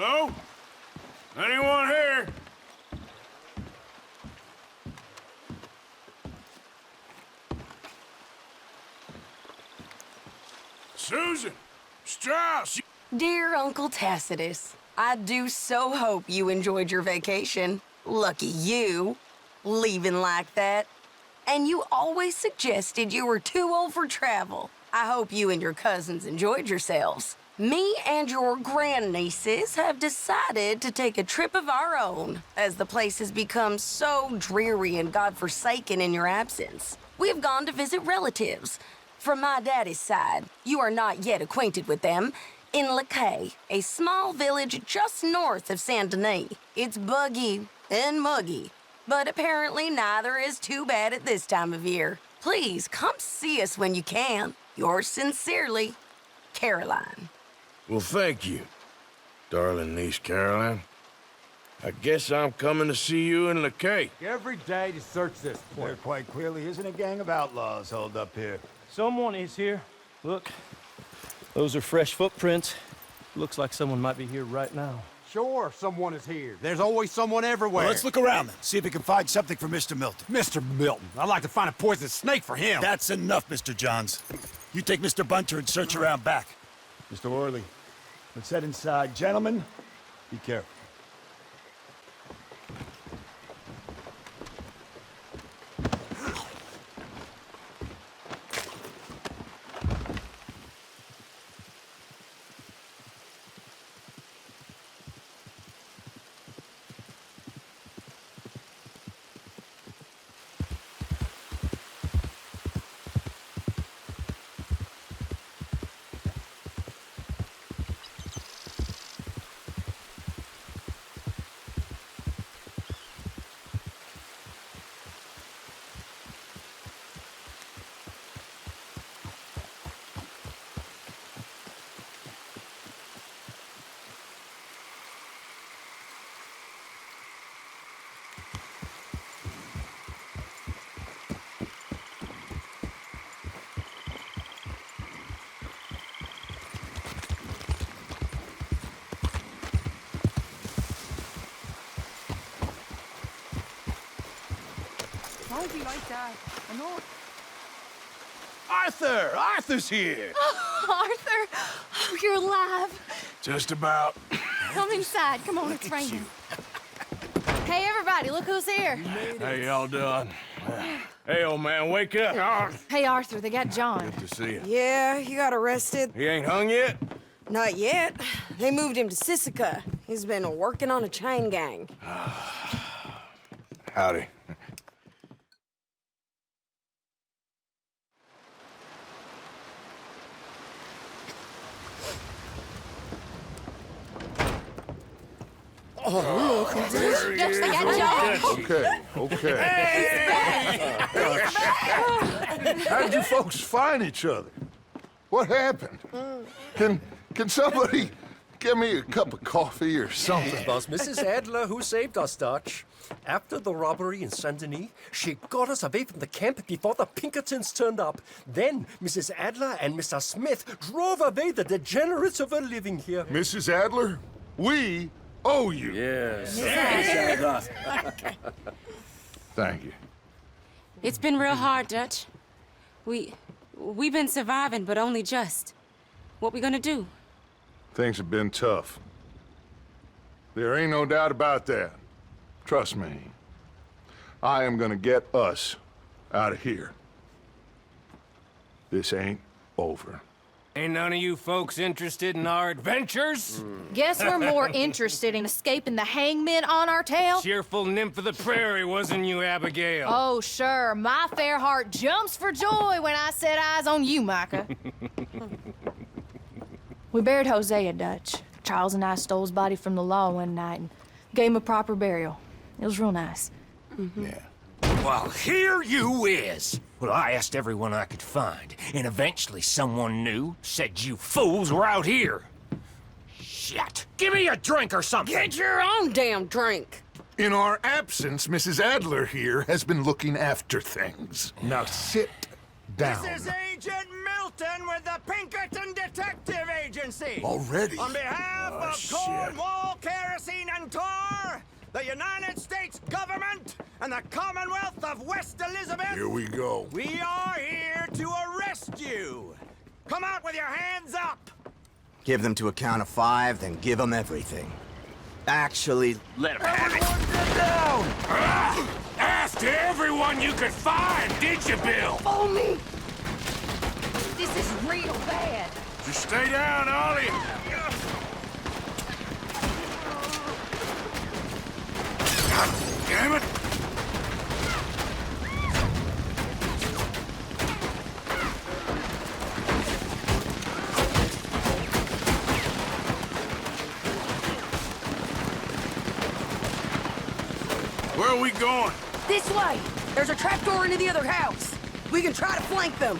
Hello? Anyone here? Susan! Strauss! Dear Uncle Tacitus, I do so hope you enjoyed your vacation. Lucky you, leaving like that. And you always suggested you were too old for travel. I hope you and your cousins enjoyed yourselves. Me and your grandnieces have decided to take a trip of our own, as the place has become so dreary and godforsaken in your absence. We have gone to visit relatives. From my daddy's side, you are not yet acquainted with them, in Lemoyne, a small village just north of St Denis. It's buggy and muggy, but apparently neither is too bad at this time of year. Please come see us when you can. Yours sincerely, Caroline. Well, thank you, darling niece Caroline. I guess I'm coming to see you in Lemoyne. Every day to search this place. There quite clearly isn't a gang of outlaws holed up here. Someone is here. Look, those are fresh footprints. Looks like someone might be here right now. Sure, someone is here. There's always someone everywhere. Well, let's look around then. See if we can find something for Mr. Milton. Mr. Milton. I'd like to find a poisonous snake for him. That's enough, Mr. Johns. You take Mr. Bunter and search around back. Mr. Worley, let's head inside. Gentlemen, be careful. Don't be like that. I know. Arthur! Arthur's here! Arthur! Oh, you're alive. Just about. Come inside. Come on, it's raining. Hey, everybody, look who's here. How y'all doing? Hey, old man, wake up. Hey, Arthur, they got John. Good to see you. Yeah, he got arrested. He ain't hung yet? Not yet. They moved him to Sisika. He's been working on a chain gang. Howdy. Look, they got John. Okay. How'd you folks find each other? What happened? Can somebody get me a cup of coffee or something? It was Mrs. Adler who saved us, Dutch. After the robbery in St Denis, she got us away from the camp before the Pinkertons turned up. Then Mrs. Adler and Mr. Smith drove away the degenerates who were living here. Mrs. Adler, we owe you. Yes. Thank you. It's been real hard, Dutch. We've been surviving, but only just. What we gonna do? Things have been tough. There ain't no doubt about that. Trust me. I am gonna get us out of here. This ain't over. Ain't none of you folks interested in our adventures? Guess we're more interested in escaping the hangmen on our tail. Cheerful nymph of the prairie, wasn't you, Abigail? Oh, sure. My fair heart jumps for joy when I set eyes on you, Micah. We buried Hosea, Dutch. Charles and I stole his body from the law one night and gave him a proper burial. It was real nice. Yeah. Well, here you is. Well, I asked everyone I could find, and eventually someone new said you fools were out here. Shit. Give me a drink or something. Get your own damn drink. In our absence, Mrs. Adler here has been looking after things. Now sit down. This is Agent Milton with the Pinkerton Detective Agency. emergency! Already? On behalf of shit. Cornwall, Kerosene, and Tar, the United States government, and the Commonwealth of West Elizabeth, Here we go. we are here to arrest you! Come out with your hands up! Give them to a count of 5, then give them everything. Actually, let them have it. Get down! Asked everyone you could find, did you, Bill? Follow me! This is real bad. Just stay down, Ollie. God damn it! Where are we going? This way! There's a trapdoor into the other house. We can try to flank them.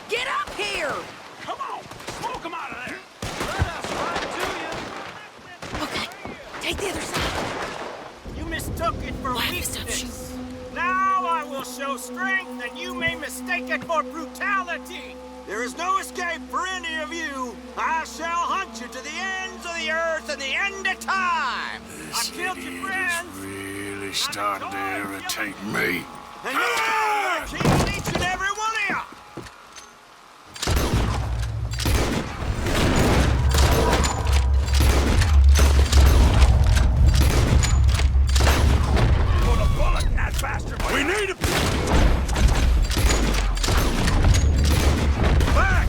Get up here! Come on, smoke them out of there. Okay, take the other side. You mistook it for weakness. Now I will show strength, and you may mistake it for brutality. There is no escape for any of you. I shall hunt you to the ends of the earth and the end of time. I killed your friends. Really starting to irritate me. And you're gonna kill each and every one of you. Put a bullet in that bastard. We need him. Back!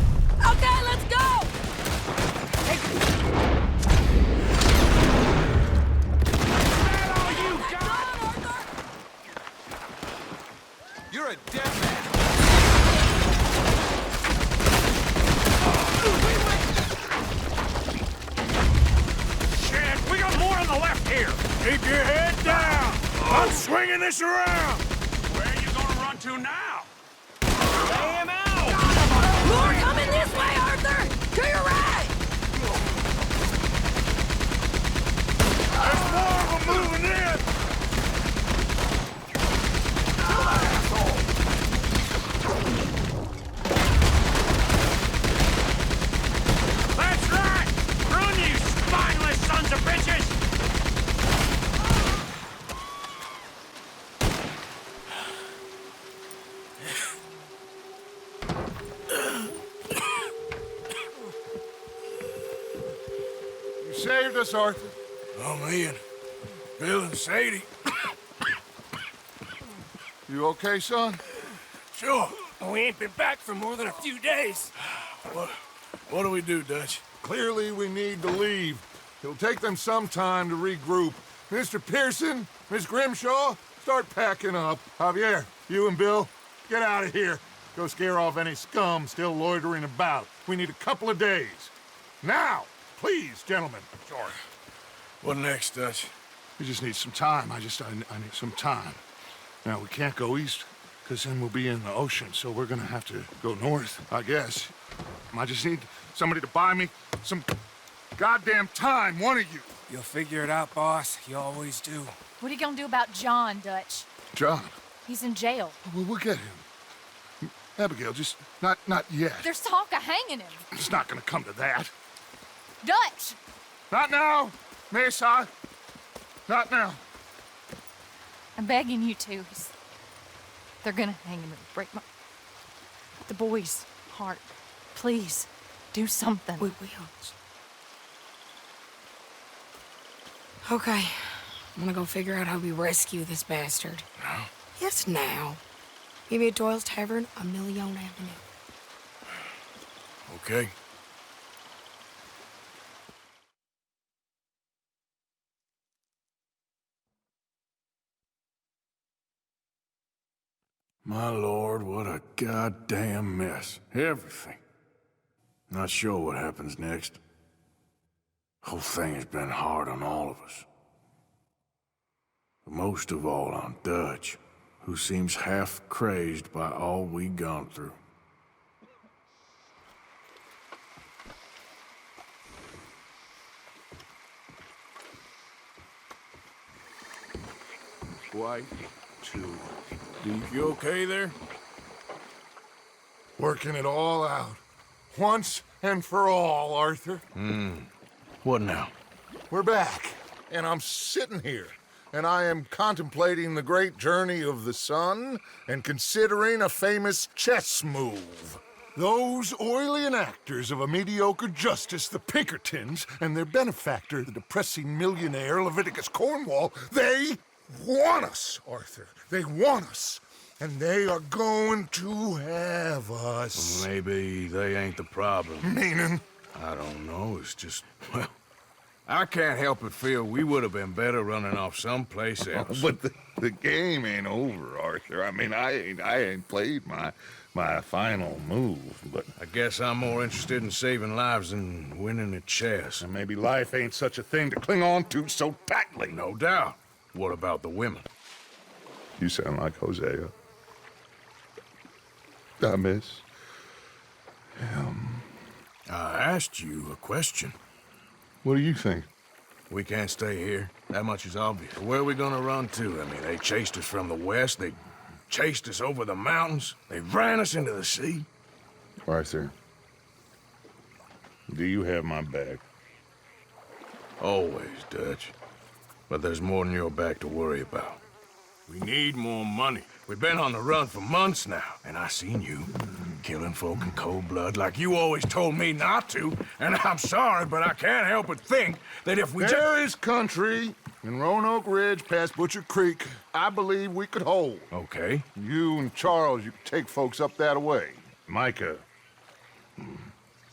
Okay, let's go! You're a dead man. Shit, we got more on the left here. Keep your head down. I'm swinging this around. Where are you gonna run to now? Lay him out. More coming this way, Arthur! To your right! There's more of them moving in. That's right! Run, you spineless sons of bitches! You saved us, Arthur. Oh, me and Bill and Sadie. You okay, son? Sure. We ain't been back for more than a few days. What do we do, Dutch? Clearly, we need to leave. It'll take them some time to regroup. Mr. Pearson, Miss Grimshaw, start packing up. Javier, you and Bill, get out of here. Go scare off any scum still loitering about. We need a couple of days. Now, please, gentlemen. Sure. What next, Dutch? We just need some time. I need some time. Now, we can't go east, because then we'll be in the ocean, so we're gonna have to go north, I guess. I just need somebody to buy me some goddamn time, one of you. You'll figure it out, boss. You always do. What are you gonna do about John, Dutch? John, He's in jail. we'll get him. Abigail, just not yet. There's talk of hanging him. It's not gonna come to that. Dutch! Not now, Mesa. Not now. I'm begging you to. They're gonna hang him. It'll break the boy's heart. Please, do something. We will. Okay. I'm gonna go figure out how we rescue this bastard. Now? Yes, now. Give me a Doyle's Tavern on Million Avenue. Okay. My lord, what a goddamn mess. Everything. Not sure what happens next. Whole thing has been hard on all of us. But most of all on Dutch, who seems half crazed by all we've gone through. quite too deep. You okay there? Working it all out. Once and for all, Arthur. What now? We're back, and I'm sitting here, and I am contemplating the great journey of the sun and considering a famous chess move. Those oily enactors of a mediocre justice, the Pinkertons, and their benefactor, the depressing millionaire Leviticus Cornwall, they want us, Arthur. They want us. And they are going to have us. Maybe they ain't the problem. Meaning? I don't know. It's just, well, I can't help but feel we would have been better running off someplace else. But the game ain't over, Arthur. I mean, I ain't played my final move, but I guess I'm more interested in saving lives than winning at chess. and maybe life ain't such a thing to cling on to so tightly. No doubt. What about the women? You sound like Hosea. I miss him. I asked you a question. What do you think? We can't stay here. That much is obvious. Where are we gonna run to? I mean, they chased us from the west. They chased us over the mountains. They ran us into the sea. Arthur, do you have my back? Always, Dutch. But there's more than your back to worry about. We need more money. We've been on the run for months now, and I seen you killing folk in cold blood like you always told me not to. And I'm sorry, but I can't help but think that if we There is country in Roanoke Ridge past Butcher Creek I believe we could hold. Okay. You and Charles, you could take folks up that way. Micah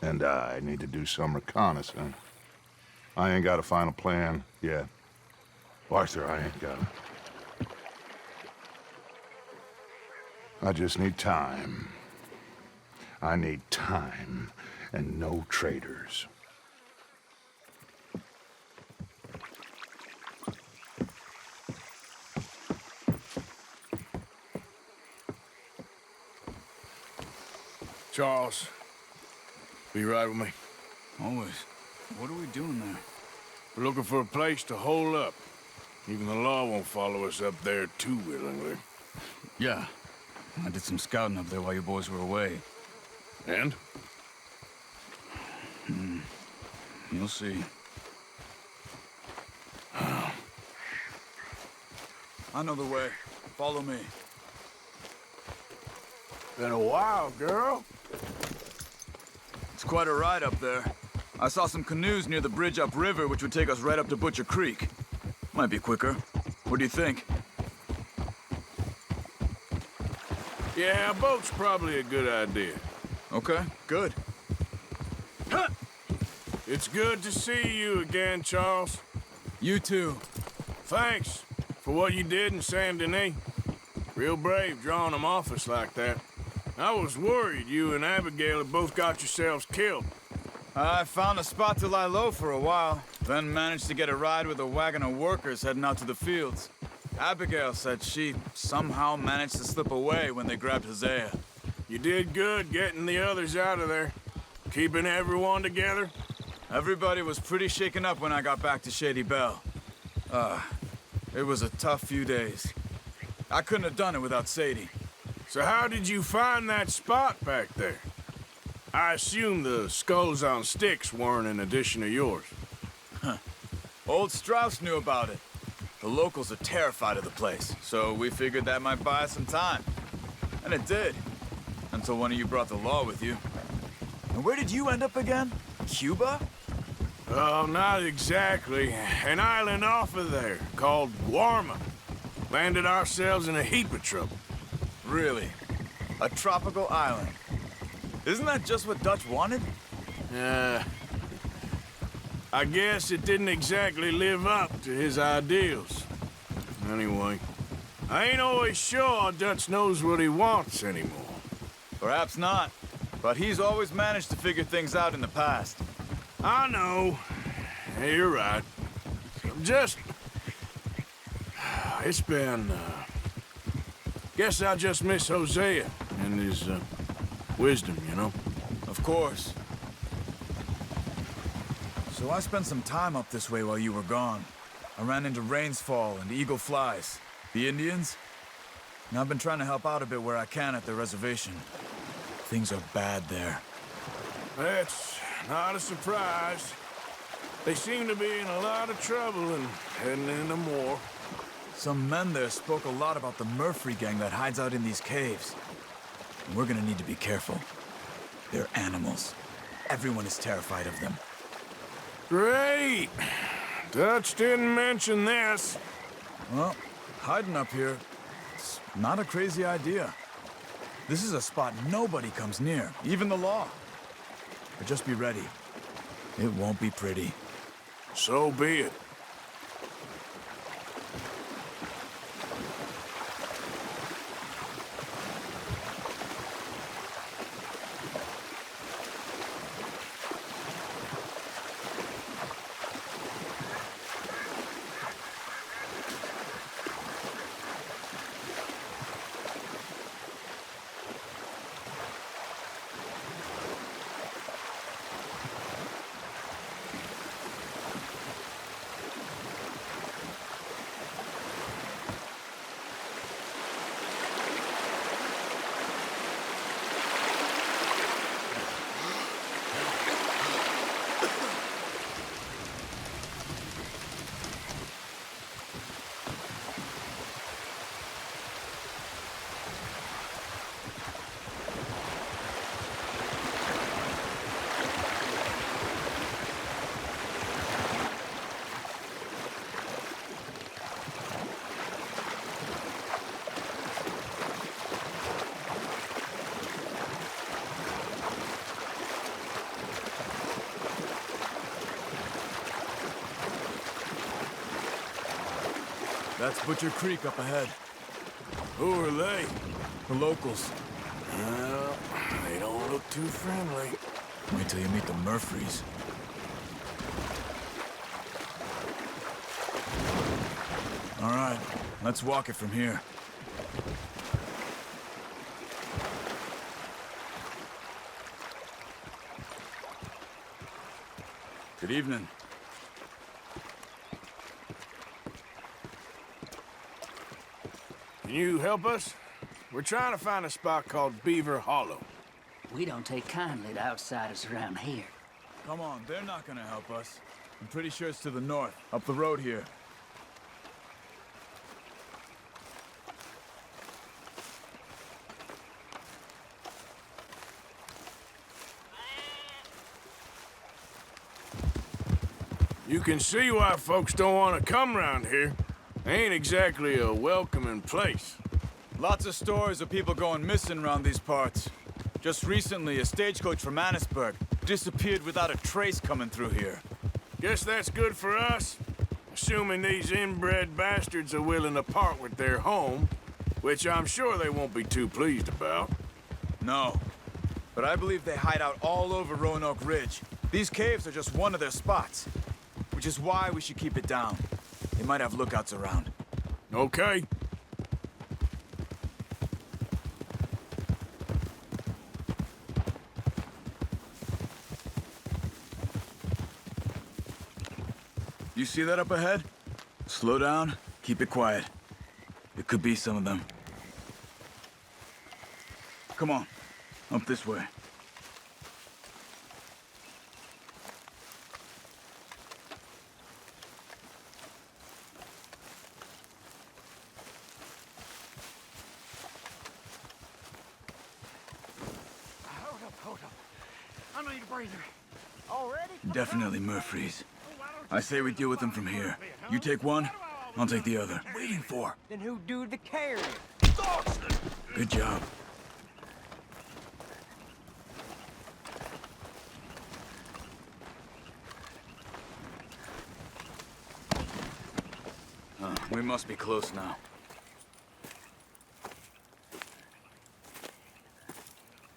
and I need to do some reconnaissance. I ain't got a final plan yet. Arthur, I ain't got it. I just need time. I need time and no traitors. Charles, be right with me. Always. What are we doing there? We're looking for a place to hole up. Even the law won't follow us up there too willingly. Yeah. I did some scouting up there while you boys were away. And? You'll see. I know the way. Follow me. Been a while, girl. It's quite a ride up there. I saw some canoes near the bridge upriver, which would take us right up to Butcher Creek. Might be quicker. What do you think? Yeah, a boat's probably a good idea. Okay, good. It's good to see you again, Charles. You too. Thanks for what you did in St Denis. Real brave drawing them off us like that. I was worried you and Abigail had both got yourselves killed. I found a spot to lie low for a while, then managed to get a ride with a wagon of workers heading out to the fields. Abigail said she somehow managed to slip away when they grabbed Hosea. You did good getting the others out of there. Keeping everyone together. Everybody was pretty shaken up when I got back to Shady Belle. It was a tough few days. I couldn't have done it without Sadie. So how did you find that spot back there? I assume the skulls on sticks weren't an addition of yours. Old Strauss knew about it. The locals are terrified of the place, so we figured that might buy us some time. And it did. Until one of you brought the law with you. And where did you end up again? Cuba? Oh, not exactly. An island off of there, called Warma. Landed ourselves in a heap of trouble. Really? A tropical island? Isn't that just what Dutch wanted? I guess it didn't exactly live up to his ideals. Anyway, I ain't always sure Dutch knows what he wants anymore. Perhaps not. But he's always managed to figure things out in the past. I know. Hey, you're right. Just... It's been, Guess I just miss Hosea and his, wisdom, you know? Of course. So I spent some time up this way while you were gone. I ran into Rainsfall and Eagle Flies. The Indians? Now, I've been trying to help out a bit where I can at the reservation. Things are bad there. That's not a surprise. They seem to be in a lot of trouble and heading into more. Some men there spoke a lot about the Murphy gang that hides out in these caves. And we're gonna need to be careful. They're animals. Everyone is terrified of them. Great! Dutch didn't mention this. Well, hiding up here, it's not a crazy idea. This is a spot nobody comes near, even the law. But just be ready. It won't be pretty. So be it. That's Butcher Creek up ahead. Who are they? The locals. Well, they don't look too friendly. Wait till you meet the Murphys. All right, let's walk it from here. Good evening. Can you help us? We're trying to find a spot called Beaver Hollow. We don't take kindly to outsiders around here. Come on, they're not gonna help us. I'm pretty sure it's to the north, up the road here. You can see why folks don't want to come around here. Ain't exactly a welcoming place. Lots of stories of people going missing around these parts. Just recently, a stagecoach from Annisburg disappeared without a trace coming through here. Guess that's good for us. Assuming these inbred bastards are willing to part with their home, which I'm sure they won't be too pleased about. No, but I believe they hide out all over Roanoke Ridge. These caves are just one of their spots, which is why we should keep it down. They might have lookouts around. Okay. You see that up ahead? Slow down, keep it quiet. It could be some of them. Come on, up this way. Hold up. I need a breather. Already? Definitely Murphys. I say we deal with them from here. You take one, I'll take the other. Waiting for? Then who do the carrying? Good job. We must be close now.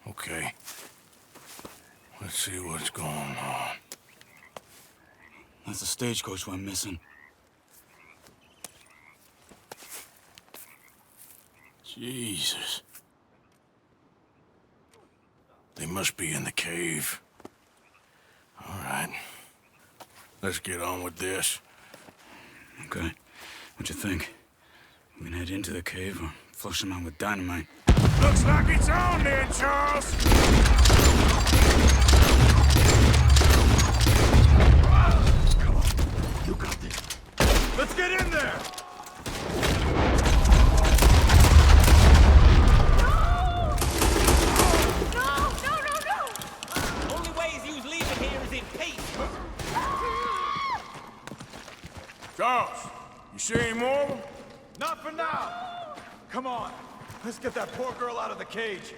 Okay. Let's see what's going on. That's the stagecoach we're missing. Jesus. They must be in the cave. All right. Let's get on with this. Okay. What you think? We can head into the cave or flush them out with dynamite. Looks like it's on there, Charles! Come on. You got this. Let's get in there! Only way he's leaving here is in peace. Charles, you see any more of them? Not for now! Come on, let's get that poor girl out of the cage.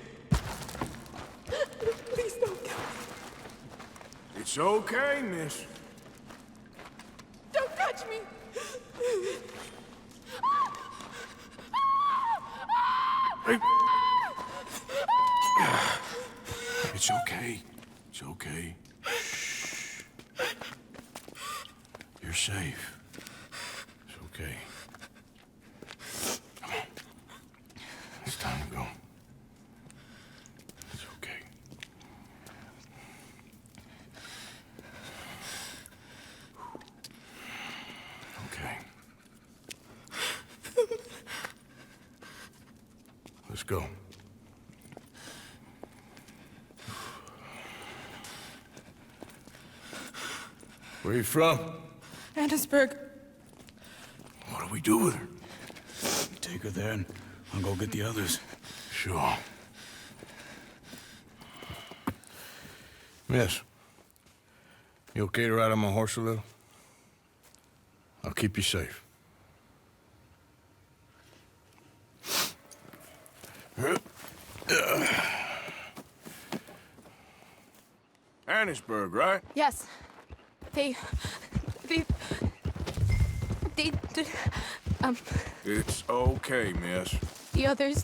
Please don't kill me. It's okay, miss. Don't touch me. Hey. It's okay. It's okay. Shh. You're safe. It's okay. Come on. It's time to go. It's okay. Okay. Let's go. Where are you from? Annisburg. What do we do with her? Take her there and I'll go get the others. Sure. Miss, you okay to ride on my horse a little? I'll keep you safe. Annisburg, right? Yes. They... It's okay, miss. The others,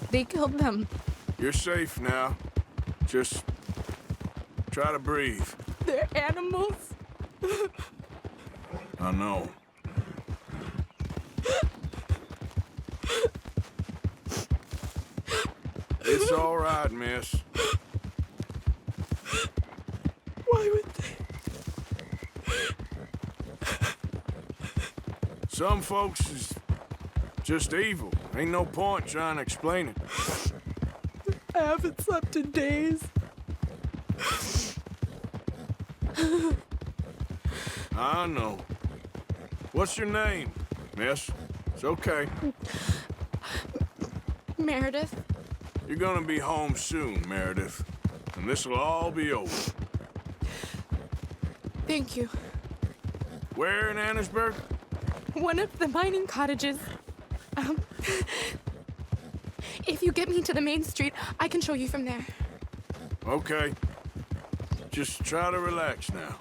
they killed them. You're safe now. Just try to breathe. They're animals. I know. It's all right, miss. Why would they? Some folks is just evil. Ain't no point trying to explain it. I haven't slept in days. I know. What's your name, miss? It's okay. Meredith. You're gonna be home soon, Meredith. And this'll all be over. Thank you. Where in Annisburg? One of the mining cottages. If you get me to the main street, I can show you from there. Okay. Just try to relax now.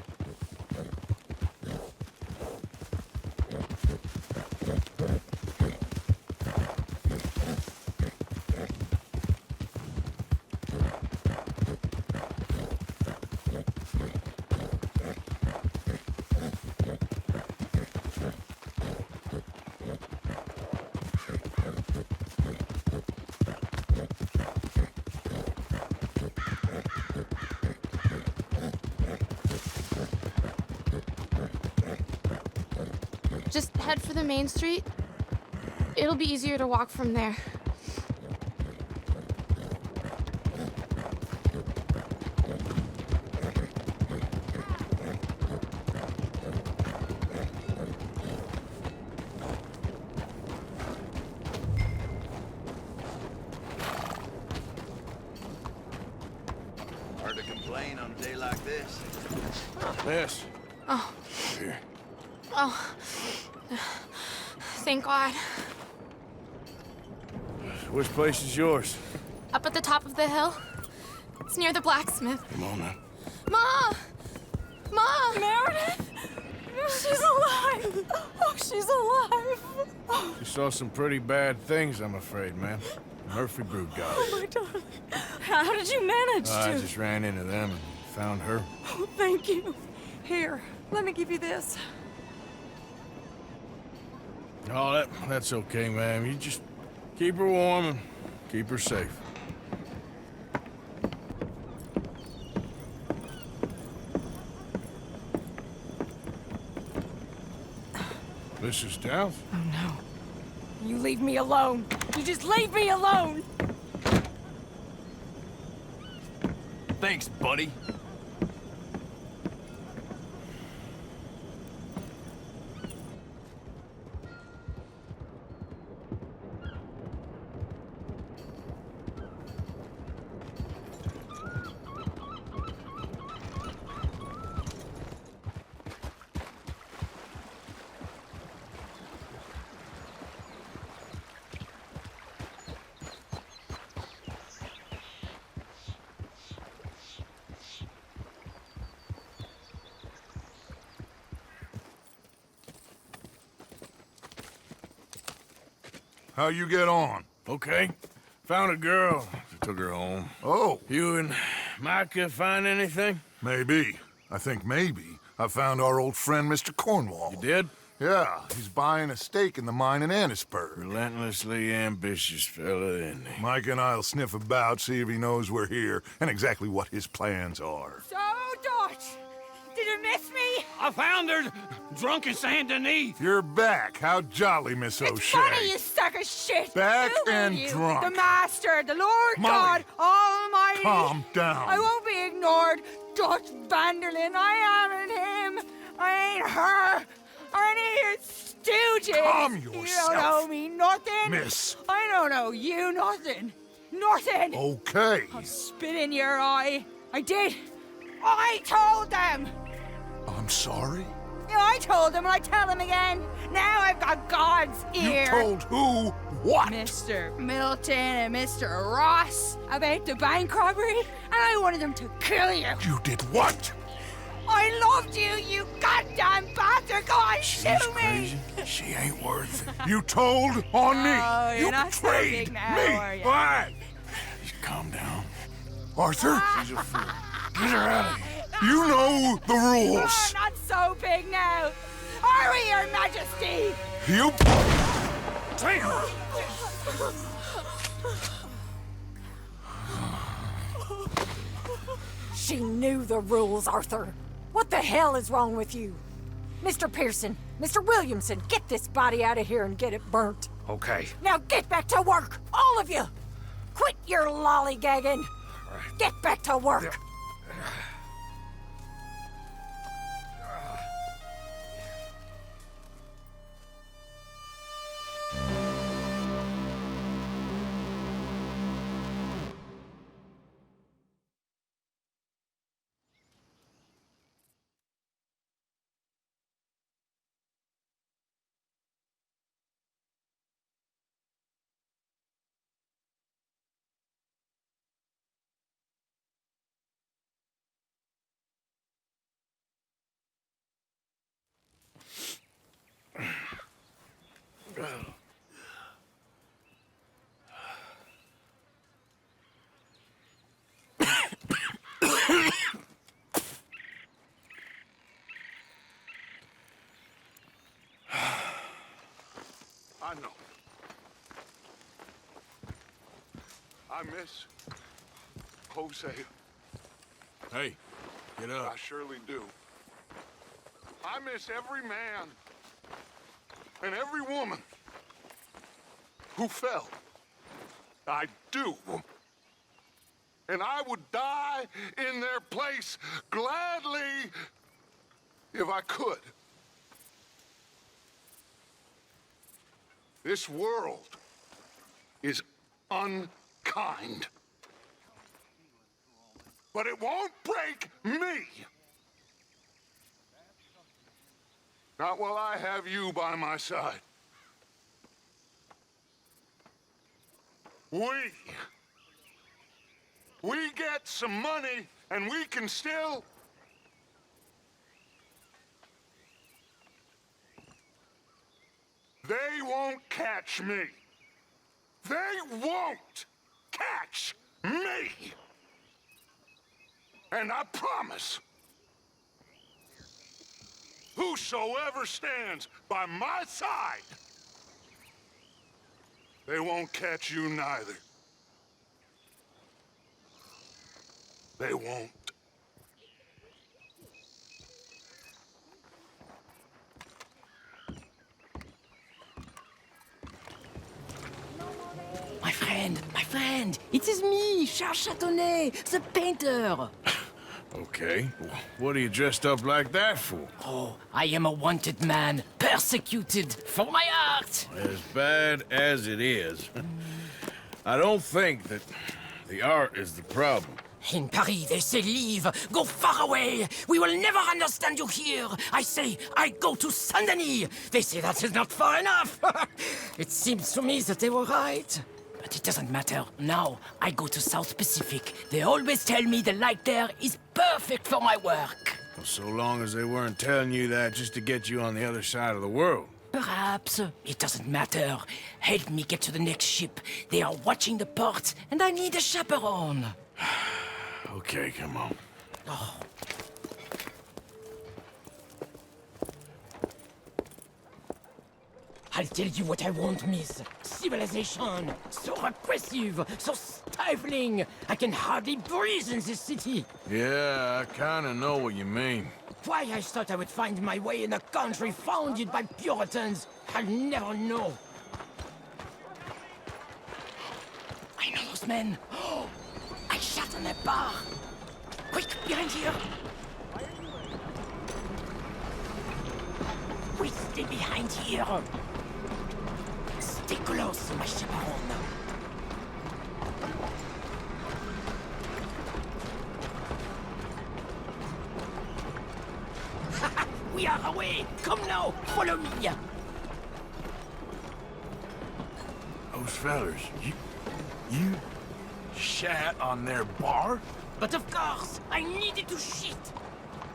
Just head for the main street. It'll be easier to walk from there. Hard to complain on a day like this. Miss. Oh. Here. Oh. Thank God. Which place is yours? Up at the top of the hill. It's near the blacksmith. Come on now. Ma! Ma! Meredith! She's alive! Oh, she's alive! You saw some pretty bad things, I'm afraid, ma'am. Murphy brood got Oh, my darling. How did you manage to? I just ran into them and found her. Oh, thank you. Here, let me give you this. Oh, that's okay, ma'am. You just keep her warm and keep her safe. Mrs. Downs? Oh, no. You leave me alone. You just leave me alone. Thanks, buddy. How you get on? Okay. Found a girl. Took her home. Oh. You and Micah find anything? Maybe. I think maybe I found our old friend, Mr. Cornwall. You did? Yeah, he's buying a stake in the mine in Annisburg. Relentlessly ambitious fella, isn't he? Mike and I'll sniff about, see if he knows we're here, and exactly what his plans are. So, Dutch, did you miss me? I found her drunk in St Denis. You're back. How jolly, Miss It's O'Shea. funny, you sack of shit. Back Who are and you? drunk. The Master, the Lord Molly, God Almighty. calm down. I won't be ignored. Dutch Vanderlyn, I am in him. I ain't her. Or any of your stooges. Calm You yourself. don't owe me nothing. Miss. I don't owe you nothing. Nothing. Okay. I'll spit in your eye. I did. I told them. I'm sorry? Yeah, I told them and I tell them again. Now I've got God's ear. You told who what? Mr. Milton and Mr. Ross about the bank robbery, and I wanted them to kill you. You did what? I loved you, you goddamn bastard! Go on, shoot me! Crazy. She ain't worth it. You told on me. Oh, you're You not so betrayed big now, me. are you? Why? Just calm down. Arthur? She's a fool. Get her out of here. You know the rules. You're not so big now. Are we, Your Majesty? You... She knew the rules, Arthur. What the hell is wrong with you? Mr. Pearson, Mr. Williamson, get this body out of here and get it burnt. Okay. Now get back to work, all of you! Quit your lollygagging! Get back to work! I know. I miss Hosea. Hey, get up. I surely do. I miss every man and every woman who fell. I do. And I would die in their place gladly if I could. This world is unkind. But it won't break me. Not while I have you by my side. We get some money and we can still... They won't catch me. They won't catch me. And I promise, whosoever stands by my side, they won't catch you neither. They won't. friend. It is me, Charles Chatonnet, the painter. Okay. What are you dressed up like that for? Oh, I am a wanted man, persecuted for my art. As bad as it is, I don't think that the art is the problem. In Paris, they say leave, go far away. We will never understand you here. I say, I go to St Denis. They say that is not far enough. It seems to me that they were right. But it doesn't matter. Now, I go to South Pacific. They always tell me the light there is perfect for my work. Well, so long as they weren't telling you that just to get you on the other side of the world. Perhaps. It doesn't matter. Help me get to the next ship. They are watching the port, and I need a chaperone. Okay, come on. Oh. I'll tell you what I want, miss. Civilization. So repressive, so stifling. I can hardly breathe in this city. Yeah, I kinda know what you mean. Why I thought I would find my way in a country founded by Puritans, I'll never know. I know those men. Oh, I shot on that bar. Quick, behind here. We stay behind here. Stay close, my chaperone. We are away! Come now! Follow me! Those fellers, you shat on their bar? But of course, I needed to shit!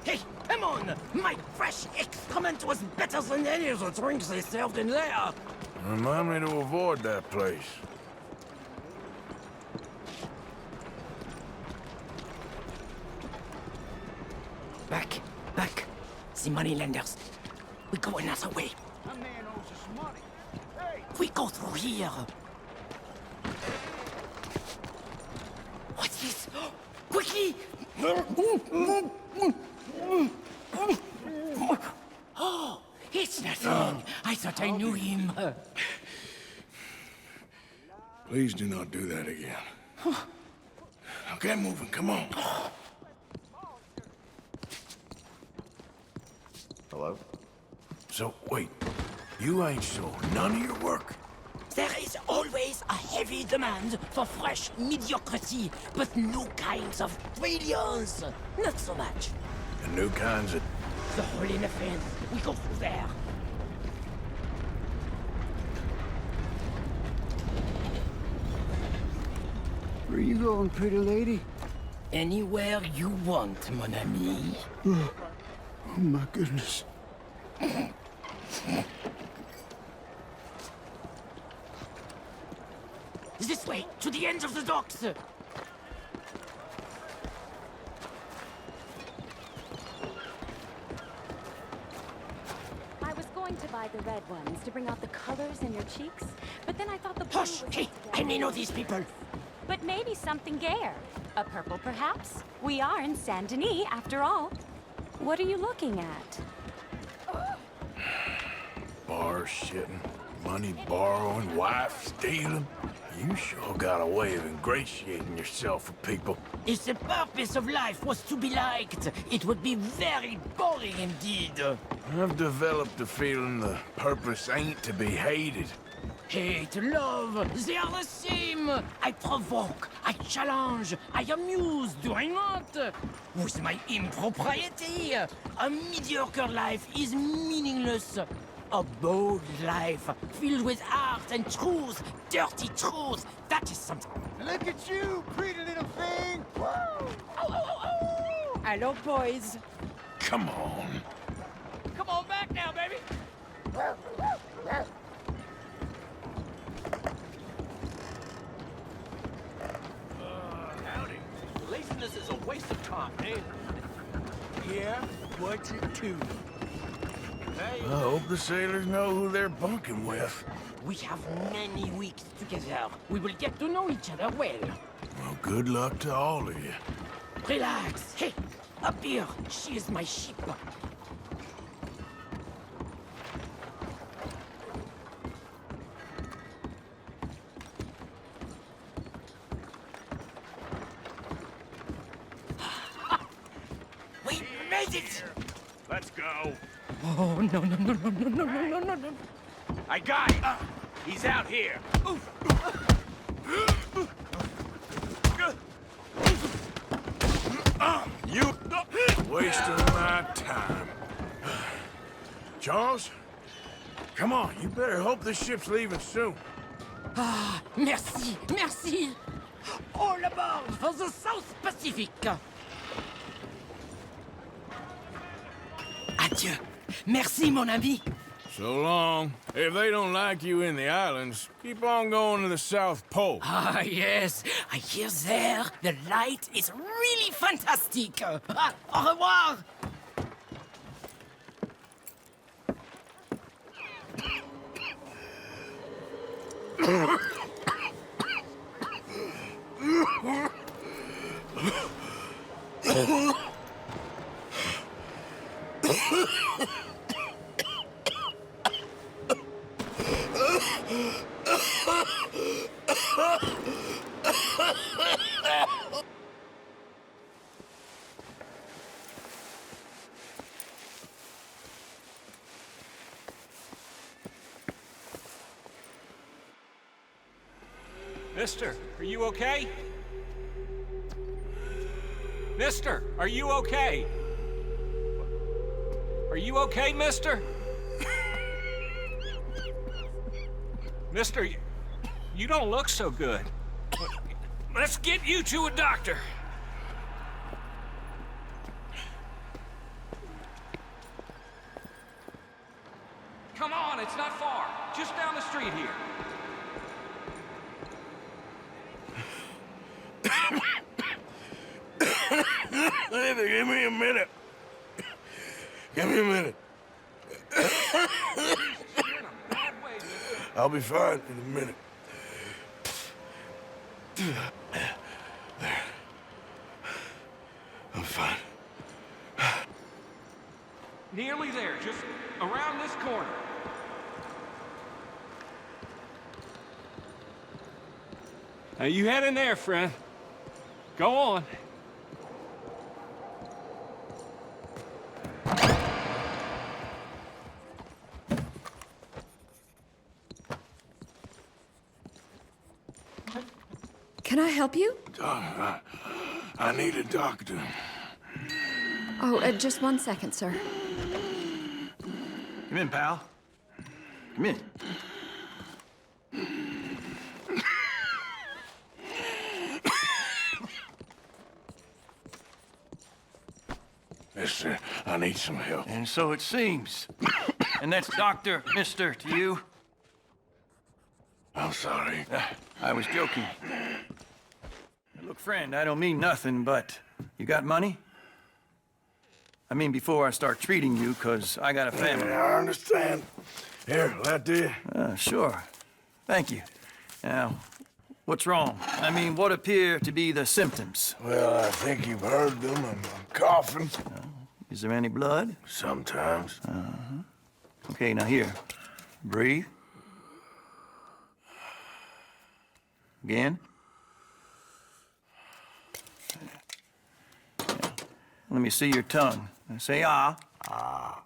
Hey, come on! My fresh excrement was better than any of the drinks they served in there! Remind me to avoid that place. Back. The money lenders. We go another way. That man owes us money. Hey! We go through here. What's this? Quickly! Oh, it's nothing. I thought I knew him. Please do not do that again. Now get moving, come on. Hello? So, wait. You ain't sold none of your work? There is always a heavy demand for fresh mediocrity, but new kinds of brilliance. Not so much. The new kinds of... The Holy Nothing. We go through there. Where you going, pretty lady? Anywhere you want, mon ami. Oh my goodness. This way, to the end of the docks. I was going to buy the red ones to bring out the colors in your cheeks, but then I thought the Hush! Hey, I may know these people. But maybe something gayer. A purple, perhaps? We are in St Denis, after all. What are you looking at? Bar shitting, money borrowing, wife stealing. You sure got a way of ingratiating yourself for people. If the purpose of life was to be liked, it would be very boring indeed. I've developed the feeling the purpose ain't to be hated. Hate, love, they are the same. I provoke, I challenge, I amuse, do I not? With my impropriety, a mediocre life is meaningless. A bold life, filled with art and truth, dirty truth, that is something. Look at you, pretty little thing! Woo! Oh, oh, oh, oh! Hello, boys. Come on. Come on back now, baby. Howdy. Laziness is a waste of time, eh? Yeah, what's it to? I hope the sailors know who they're bunking with. We have many weeks together. We will get to know each other well. Well, good luck to all of you. Relax. Hey, up here. She is my ship. Let's go. Oh, no, no, no, no, no, no, no, no, no. I got him. He's out here. You wasting my time. Charles, come on. You better hope this ship's leaving soon. Ah, merci, merci. All aboard for the South Pacific. Adieu. Merci, mon ami. So long. If they don't like you in the islands, keep on going to the South Pole. Ah, yes. I hear there the light is really fantastic. Ah, au revoir. Mister, are you okay? Mister, are you okay? Are you okay, mister? Mister, you don't look so good. Let's get you to a doctor. Come on, it's not far. Just down the street here. Give me a minute. Give me a minute. I'll be fine in a minute. There. I'm fine. Nearly there, just around this corner. Now you head in there, friend. Go on. Can I help you? I need a doctor. Oh, just 1 second, sir. Come in, pal. Come in. Mister, I need some help. And so it seems. And that's Dr. Mister to you? I'm sorry. I was joking. Look, friend, I don't mean nothing, but you got money? I mean, before I start treating you, 'cause I got a family. Yeah, I understand. Here, that do you? Sure. Thank you. Now, what's wrong? I mean, what appear to be the symptoms? Well, I think you've heard them. I'm coughing. Is there any blood? Sometimes. Okay, now here. Breathe. Again. Let me see your tongue. Now say ah. Ah.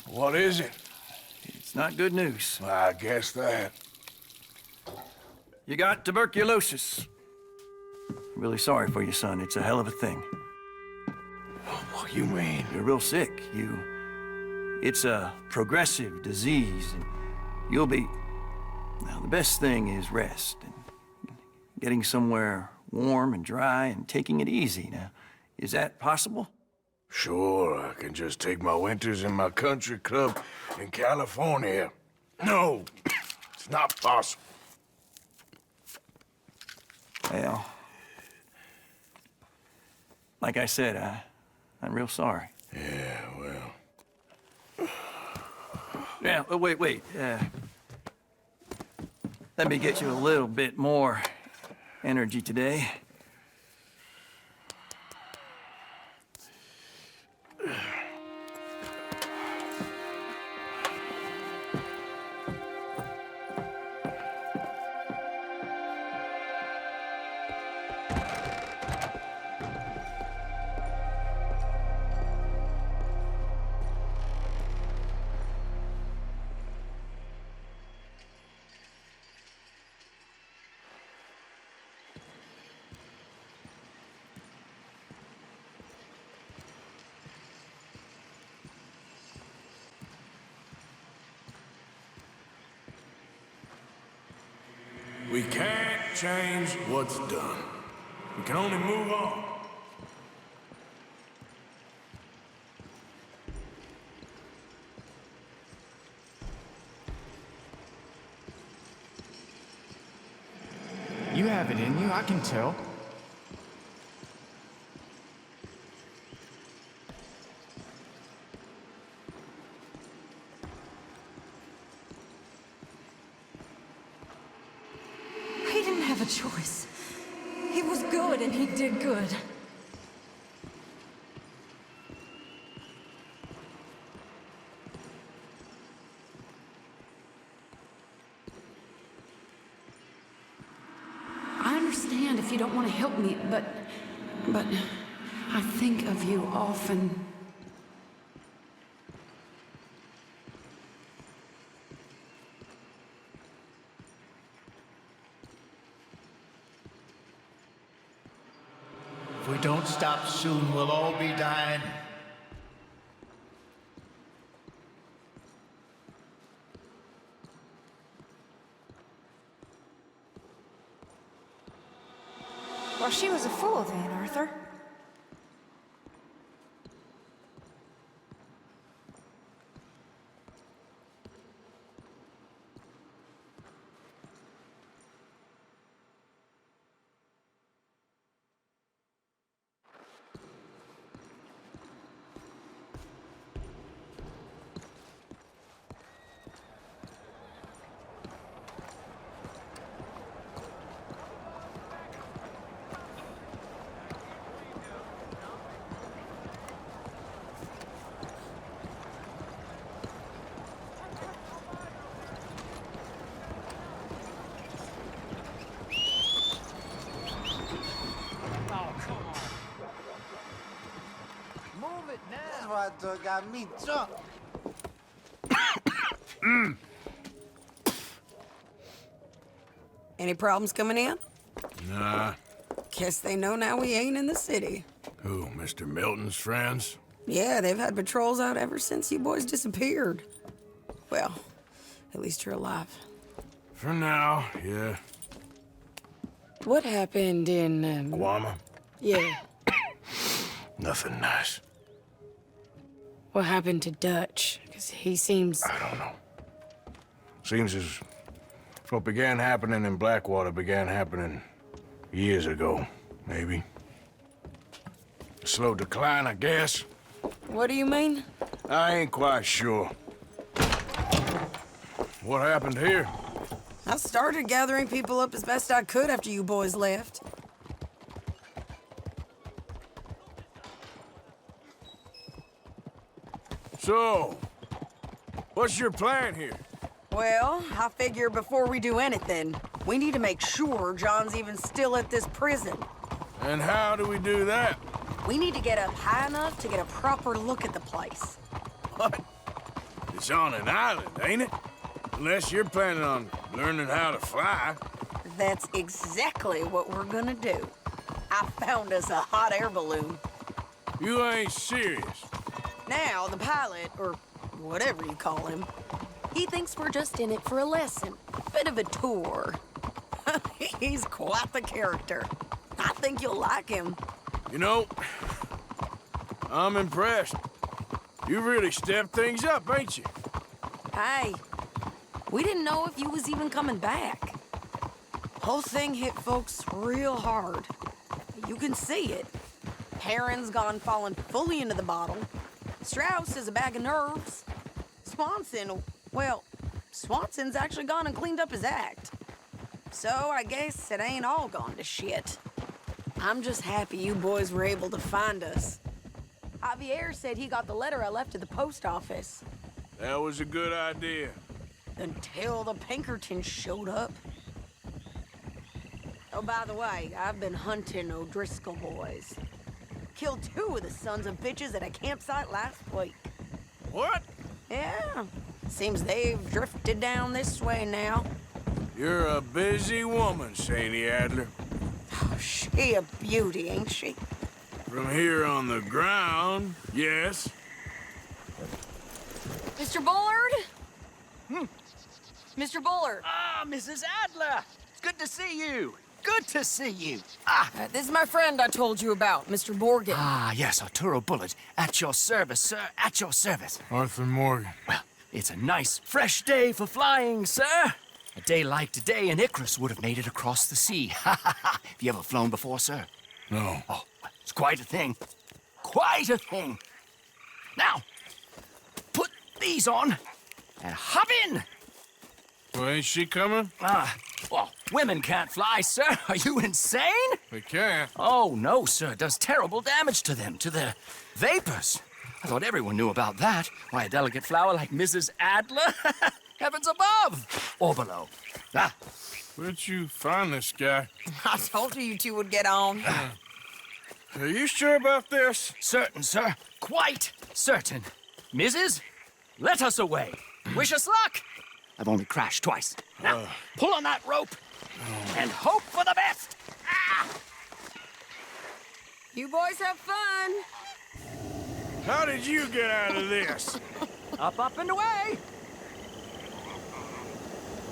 What is it? It's not good news. I guess that. You got tuberculosis. Really sorry for you, son. It's a hell of a thing. What you mean? You're real sick. It's a progressive disease, and you'll be... Now, the best thing is rest, and getting somewhere warm and dry and taking it easy. Now, is that possible? Sure, I can just take my winters in my country club in California. No, it's not possible. Well, like I said, I'm real sorry. Yeah, well... Yeah, wait. Let me get you a little bit more energy today. We can't change what's done. We can only move on. You have it in you, I can tell. He didn't have a choice. He was good and he did good. I understand if you don't want to help me, but I think of you often. If we don't stop soon, we'll all be dying. Well, she was a fool then, Arthur. Move it now. That's why I got me drunk. Any problems coming in? Nah. Guess they know now we ain't in the city. Who, Mr. Milton's friends? Yeah, they've had patrols out ever since you boys disappeared. Well, at least you're alive. For now, yeah. What happened in, Guama? Yeah. Nothing nice. What happened to Dutch? Because he seems... I don't know. Seems as if what began happening in Blackwater began happening years ago, maybe. A slow decline, I guess. What do you mean? I ain't quite sure. What happened here? I started gathering people up as best I could after you boys left. So, what's your plan here? Well, I figure before we do anything, we need to make sure John's even still at this prison. And how do we do that? We need to get up high enough to get a proper look at the place. What? It's on an island, ain't it? Unless you're planning on learning how to fly. That's exactly what we're gonna do. I found us a hot air balloon. You ain't serious. Now, the pilot, or whatever you call him, he thinks we're just in it for a lesson. Bit of a tour. He's quite the character. I think you'll like him. You know, I'm impressed. You really stepped things up, ain't you? Hey, we didn't know if you was even coming back. Whole thing hit folks real hard. You can see it. Perrin's gone falling fully into the bottle. Strauss is a bag of nerves. Swanson's actually gone and cleaned up his act. So I guess it ain't all gone to shit. I'm just happy you boys were able to find us. Javier said he got the letter I left at the post office. That was a good idea. Until the Pinkertons showed up. Oh, by the way, I've been hunting O'Driscoll boys. Killed 2 of the sons of bitches at a campsite last week. What? Yeah. Seems they've drifted down this way now. You're a busy woman, Sainty Adler. Oh, she a beauty, ain't she? From here on the ground, yes. Mr. Bullard? Mr. Bullard. Ah, Mrs. Adler! It's good Good to see you. Good to see you. This is my friend I told you about, Mr. Morgan. Ah, yes, Arturo Bullet. At your service, sir. At your service. Arthur Morgan. Well, it's a nice, fresh day for flying, sir. A day like today, an Icarus would have made it across the sea. Have you ever flown before, sir? No. Oh, it's quite a thing. Quite a thing. Now, put these on and hop in. Well, ain't she coming? Well, women can't fly, sir. Are you insane? They can't. Oh, no, sir. It does terrible damage to them, to their vapors. I thought everyone knew about that. Why, a delicate flower like Mrs. Adler? Heavens above or below. Where'd you find this guy? I told you two would get on. Are you sure about this? Certain, sir. Quite certain. Mrs., let us away. Wish us luck. I've only crashed twice. Now, pull on that rope and hope for the best. You boys have fun. How did you get out of this? Up and away.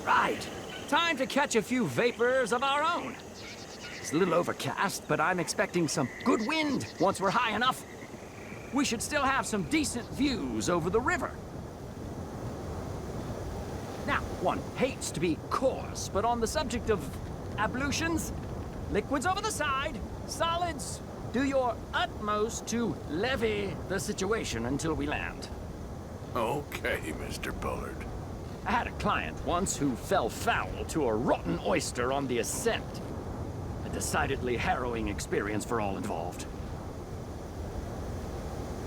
Right. Time to catch a few vapors of our own. It's a little overcast, but I'm expecting some good wind once we're high enough. We should still have some decent views over the river. Now, one hates to be coarse, but on the subject of ablutions, liquids over the side, solids, do your utmost to levy the situation until we land. Okay, Mr. Bullard. I had a client once who fell foul to a rotten oyster on the ascent. A decidedly harrowing experience for all involved.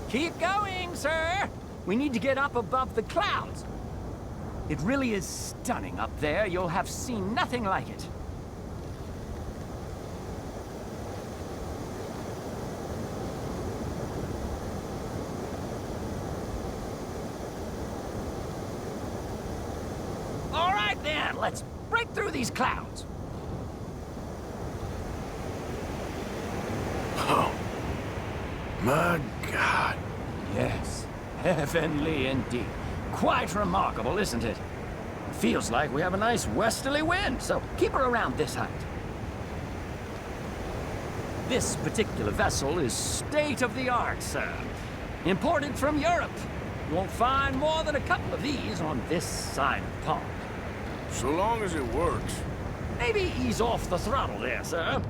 Keep going, sir! We need to get up above the clouds. It really is stunning up there. You'll have seen nothing like it. All right, then. Let's break through these clouds. Oh, my God. Yes, heavenly indeed. Quite remarkable, isn't it? Feels like we have a nice westerly wind, so keep her around this height. This particular vessel is state-of-the-art, sir. Imported from Europe. You won't find more than a couple of these on this side of the pond. So long as it works. Maybe ease off the throttle there, sir.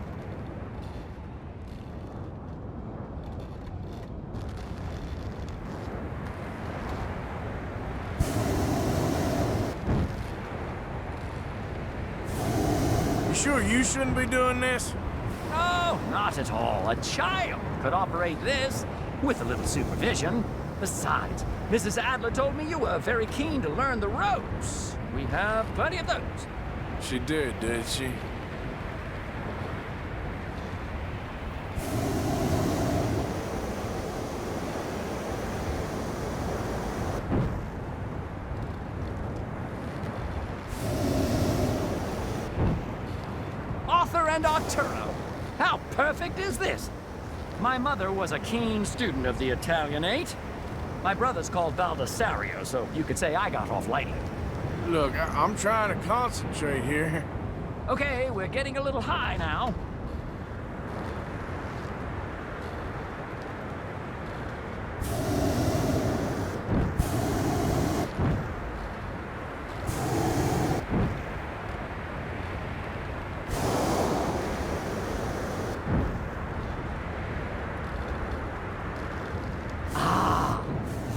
Sure you shouldn't be doing this? No, not at all. A child could operate this with a little supervision. Besides, Mrs. Adler told me you were very keen to learn the ropes. We have plenty of those. She did she? And Arturo. How perfect is this? My mother was a keen student of the Italianate. My brother's called Baldassarre, so you could say I got off lightly. Look, I'm trying to concentrate here. Okay, we're getting a little high now.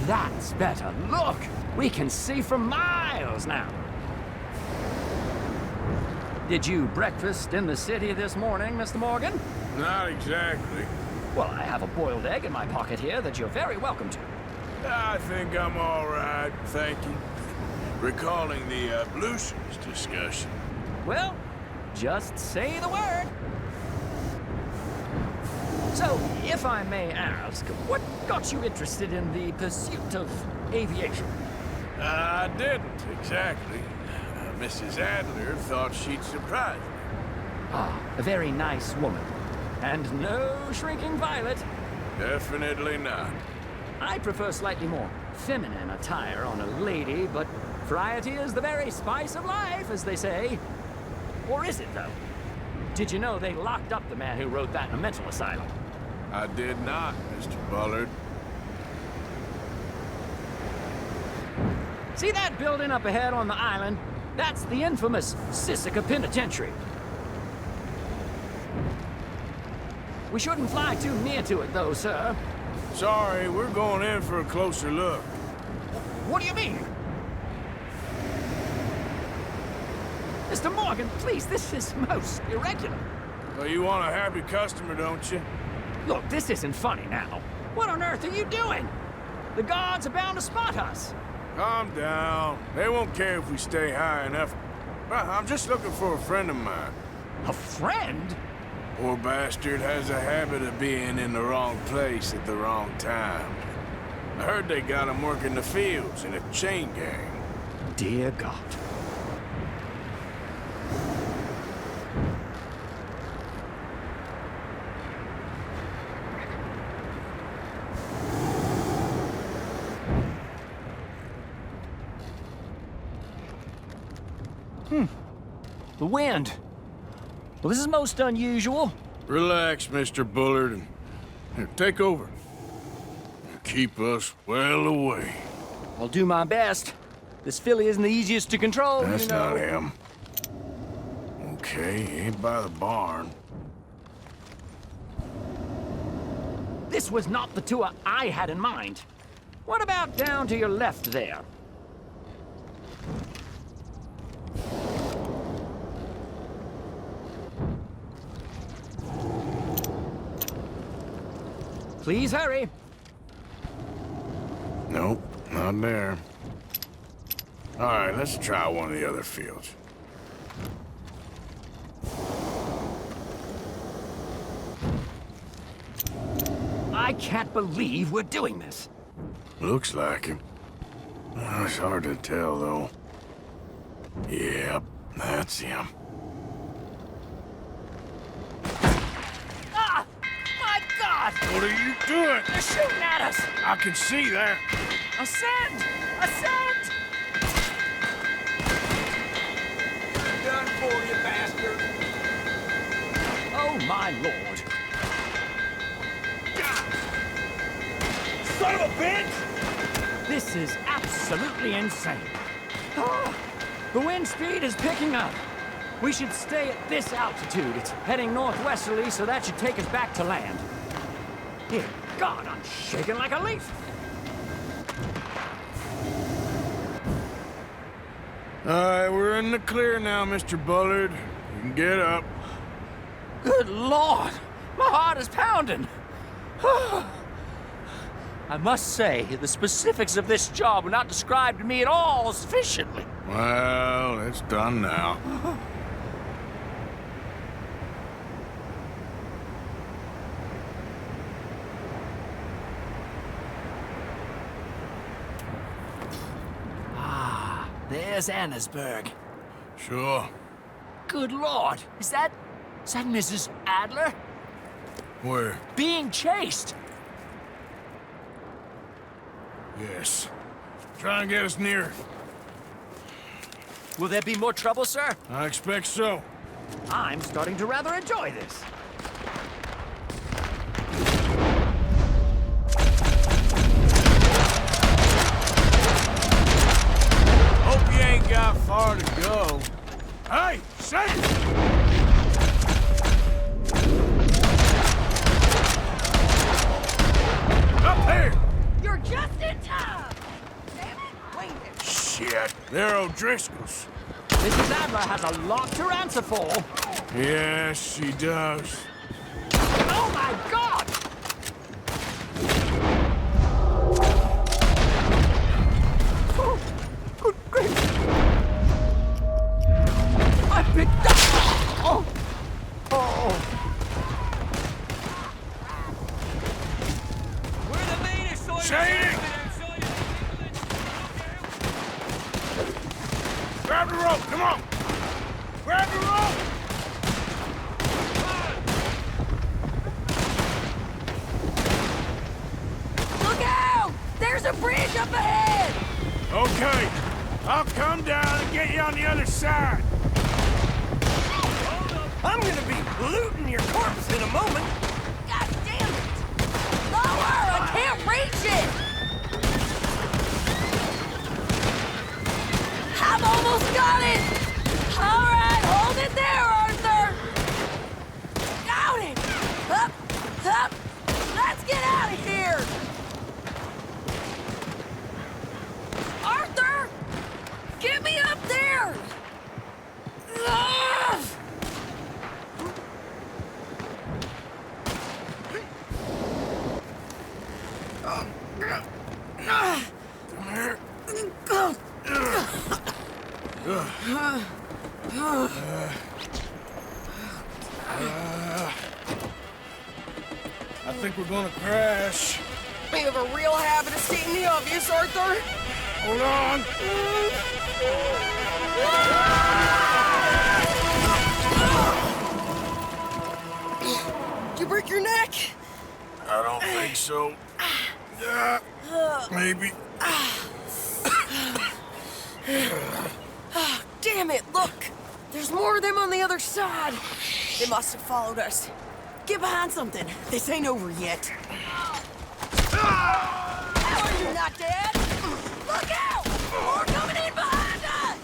That's better. Look! We can see for miles now. Did you breakfast in the city this morning, Mr. Morgan? Not exactly. Well, I have a boiled egg in my pocket here that you're very welcome to. I think I'm all right, thank you. Recalling the ablutions discussion. Well, just say the word. So, if I may ask, what got you interested in the pursuit of aviation? I didn't, exactly. Mrs. Adler thought she'd surprise me. Ah, a very nice woman. And no shrinking violet. Definitely not. I prefer slightly more feminine attire on a lady, but variety is the very spice of life, as they say. Or is it, though? Did you know they locked up the man who wrote that in a mental asylum? I did not, Mr. Bullard. See that building up ahead on the island? That's the infamous Sisika Penitentiary. We shouldn't fly too near to it, though, sir. Sorry, we're going in for a closer look. What do you mean? Mr. Morgan, please, this is most irregular. Well, you want a happy customer, don't you? Look, this isn't funny now. What on earth are you doing? The guards are bound to spot us. Calm down. They won't care if we stay high enough. I'm just looking for a friend of mine. A friend? Poor bastard has a habit of being in the wrong place at the wrong time. I heard they got him working the fields in a chain gang. Dear God. The wind. Well, this is most unusual. Relax, Mr. Bullard, and here, take over. Keep us well away. I'll do my best. This filly isn't the easiest to control, That's you know. not him. Okay, ain't by the barn. This was not the tour I had in mind. What about down to your left there? Please hurry. Nope, not there. All right, let's try one of the other fields. I can't believe we're doing this. Looks like him. It's hard to tell, though. Yep, that's him. Ah! My God! What are you doing? They're shooting at us! I can see that. Ascend! Ascend! Done for you, bastard. Oh, my Lord. Son of a bitch! This is absolutely insane. Ah, the wind speed is picking up. We should stay at this altitude. It's heading northwesterly, so that should take us back to land. Dear God, I'm shaking like a leaf. All right, we're in the clear now, Mr. Bullard. You can get up. Good Lord, my heart is pounding. I must say, the specifics of this job were not described to me at all sufficiently. Well, it's done now. Ah, there's Annesburg. Sure. Good Lord, is that Mrs. Adler? Where? Being chased. Yes. Try and get us near. Will there be more trouble, sir? I expect so. I'm starting to rather enjoy this. Hope you ain't got far to go. Hey, say it! Up here! You're just in time! Damn it, wait there. Shit, they're O'Driscoll's. Mrs. Adler has a lot to answer for. Yes, she does. Oh my God! Oh, good grief! I've been done! Oh! Oh! We're the meanest sort of... Shady! Grab the rope, come on! Grab the rope! Look out! There's a bridge up ahead! Okay, I'll come down and get you on the other side. looting your corpse in a moment. God damn it! Lower! I can't reach it! I've almost got it! All right, hold it there, Arthur! Got it! Up, up! Let's get out of here! Arthur! Get me up there! Ugh! Come here. I think we're gonna crash. We have a real habit of stating the obvious, Arthur. Hold on. Did you break your neck? I don't think so. Maybe. Damn it, look! There's more of them on the other side. They must have followed us. Get behind something. This ain't over yet. How are you not dead? Look out! More coming in behind us!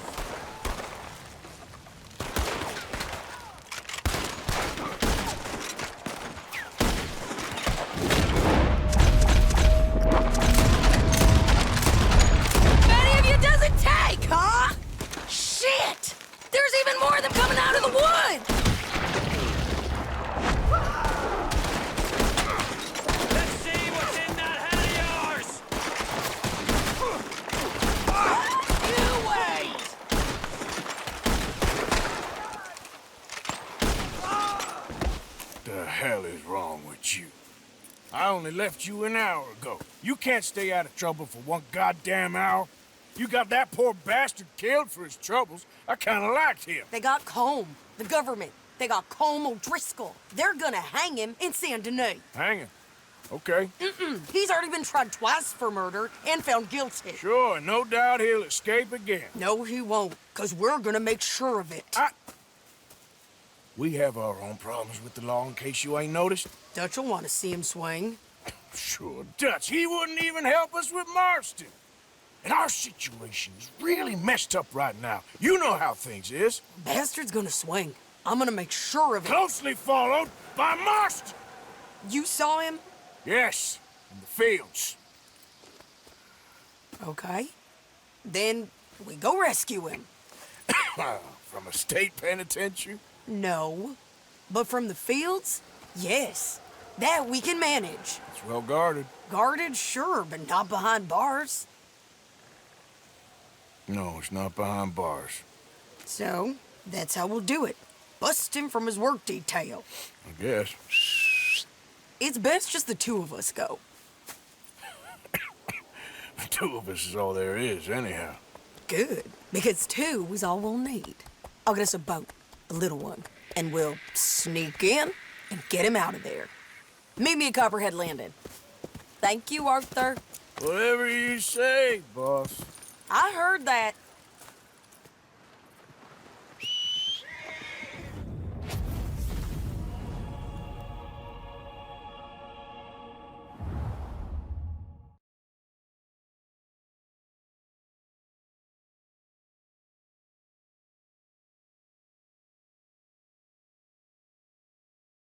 Many of you does it take, huh? Shit! There's even more of them coming out of the woods! Let's see what's in that hat of yours! You wait! The hell is wrong with you? I only left you an hour ago. You can't stay out of trouble for one goddamn hour. You got that poor bastard killed for his troubles. I kinda liked him. They got Combe, the government. They got Combe O'Driscoll. They're gonna hang him in St Denis. Hanging. Okay. He's already been tried twice for murder and found guilty. Sure, no doubt he'll escape again. No, he won't, because we're gonna make sure of it. We have our own problems with the law in case you ain't noticed. Dutch will want to see him swing. Sure, Dutch. He wouldn't even help us with Marston. And our situation is really messed up right now. You know how things is. Bastard's gonna swing. I'm gonna make sure of it. Closely followed by Marston. You saw him? Yes, in the fields. Okay. Then we go rescue him. From a state penitentiary? No. But from the fields? Yes. That we can manage. It's well guarded. Guarded, sure, but not behind bars. No, it's not behind bars. So, that's how we'll do it. Bust him from his work detail. I guess. It's best just the two of us go. The two of us is all there is, anyhow. Good, because two is all we'll need. I'll get us a boat, a little one, and we'll sneak in and get him out of there. Meet me at Copperhead Landing. Thank you, Arthur. Whatever you say, boss. I heard that.